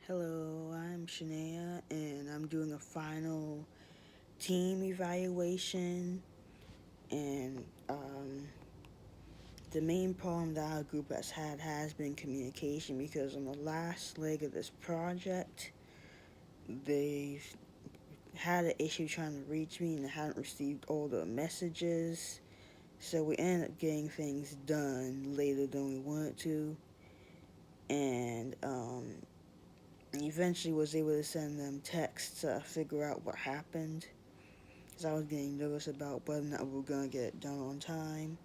Hello, I'm Shania, and I'm doing a final team evaluation. And the main problem that our group has been communication because on the last leg of this project, they had an issue trying to reach me and they hadn't received all the messages. So we ended up getting things done later than we wanted to. And eventually was able to send them texts to figure out what happened because I was getting nervous about whether or not we were going to get it done on time.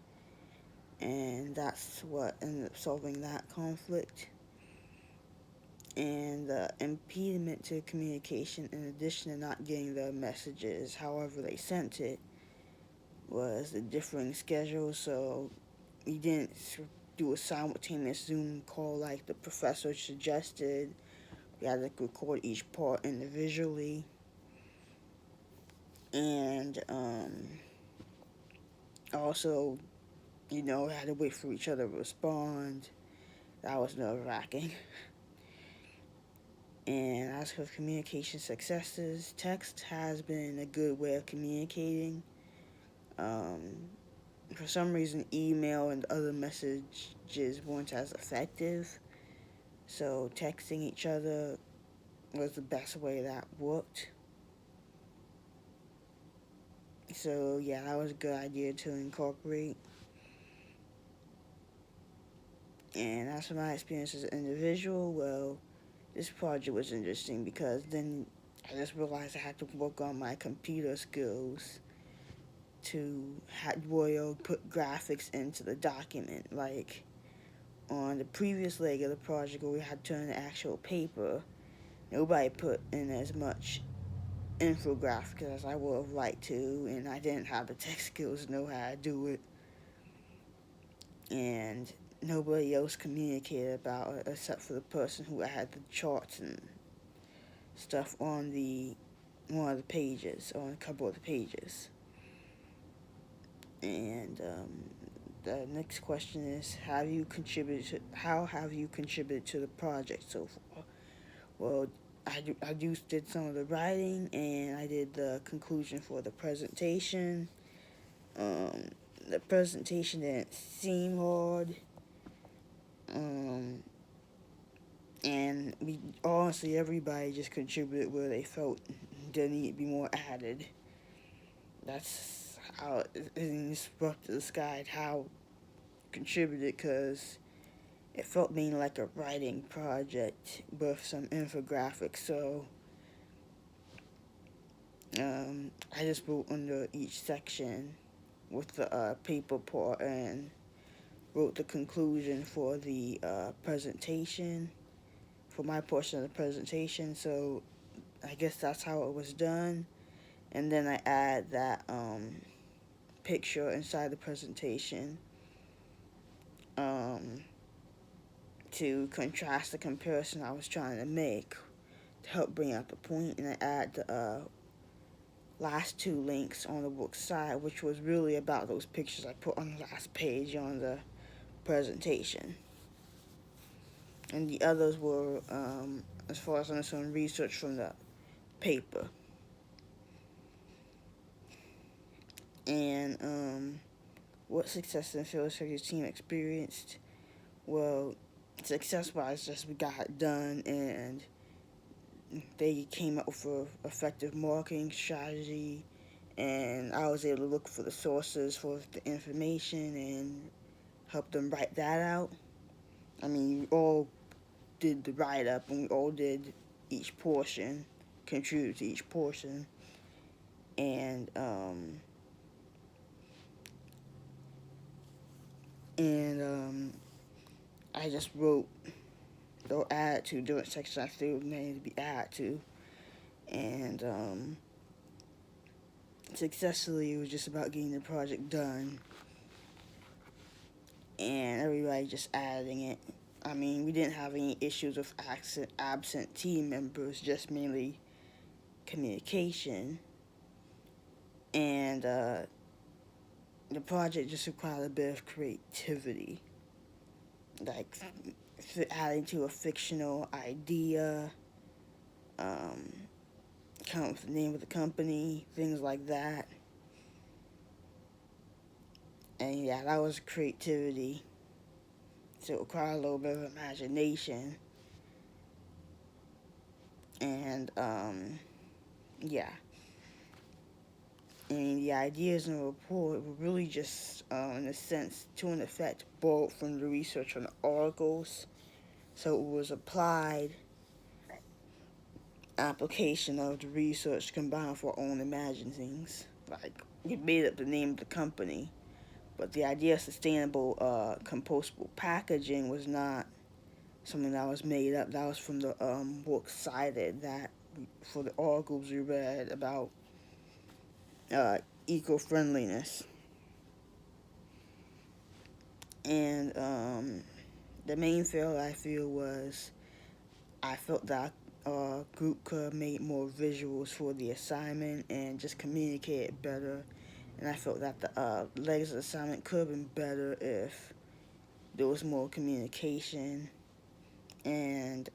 And that's what ended up solving that conflict. And the impediment to communication, in addition to not getting the messages however they sent it, was the differing schedule. So we didn't do a simultaneous Zoom call like the professor suggested. We had to record each part individually. And also, had to wait for each other to respond. That was nerve wracking. And as for communication successes, text has been a good way of communicating. Um, for some reason, email and other messages weren't as effective. So texting each other was the best way that worked. So yeah, that was a good idea to incorporate. And as for my experience as an individual, well, this project was interesting because then I just realized I had to work on my computer skills to put graphics into the document. Like on the previous leg of the project where we had to turn the actual paper, nobody put in as much infographics as I would have liked to, and I didn't have the tech skills to know how to do it. And nobody else communicated about it except for the person who had the charts and stuff on the one of the pages, on a couple of the pages. And the next question is, how have you contributed to the project so far? Well, I did some of the writing and I did the conclusion for the presentation. Um, the presentation didn't seem hard. Um, and we honestly everybody just contributed where they felt there needed to be more added. That's how it instructed this guide how contributed because it felt being like a writing project with some infographics. So I just wrote under each section with the paper part and wrote the conclusion for the presentation, for my portion of the presentation. So I guess that's how it was done. And then I add that picture inside the presentation um, to contrast the comparison I was trying to make to help bring out the point. And I add the last two links on the book side, which was really about those pictures I put on the last page on the presentation. And the others were, as far as I know, some research from the paper. And what success and failures have your team experienced? Well, success-wise, just we got it done, and they came up with an effective marketing strategy, and I was able to look for the sources for the information and help them write that out. I mean, we all did the write-up, and we all did each portion, contributed to each portion, and I just wrote or add to different sections I feel needed to be added to, and successfully it was just about getting the project done, and everybody just adding it. I mean, we didn't have any issues with absent team members, just mainly communication, and the project just required a bit of creativity, like adding to a fictional idea come up with the name of the company, things like that. And yeah, that was creativity. So it required a little bit of imagination. And yeah. And the ideas in the report were really just, in a sense, to an effect, borrowed from the research on the articles. So it was applied application of the research combined for our own imaginings. Like, we made up the name of the company, but the idea of sustainable, compostable packaging was not something that was made up. That was from the book cited that for the articles we read about uh, eco-friendliness. And the main fail I feel was I felt that our group could have made more visuals for the assignment and just communicated better. And I felt that the legs of the assignment could have been better if there was more communication. And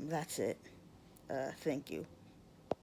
that's it. Thank you.